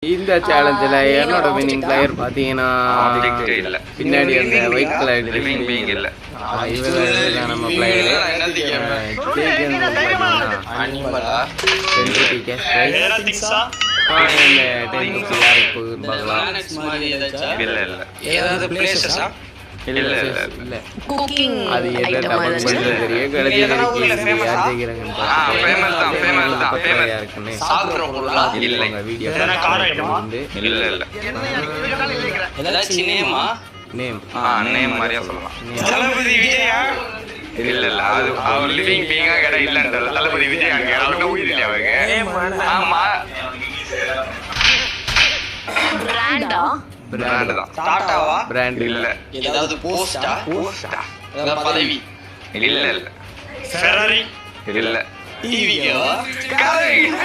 இந்த சேலஞ்சில் என்னோட winning player பார்த்தீங்கன்னா பின்னாடி அந்த ஒயிட் கலர் லிவிங் பீயிங் இல்லை இவங்க நம்ம பிளேயர் அது லிவிங் பீயிங்கா இல்ல தளபதி விஜய் அங்க உயிர் இல்லை அவங்க. ஆமா பிராண்ட் தான். டாடாவா? பிராண்ட் இல்ல. ஏதாவது போஸ்டா? பதவி இல்ல. ஃபெராரி இல்ல. டிவியா? கரெக்ட்.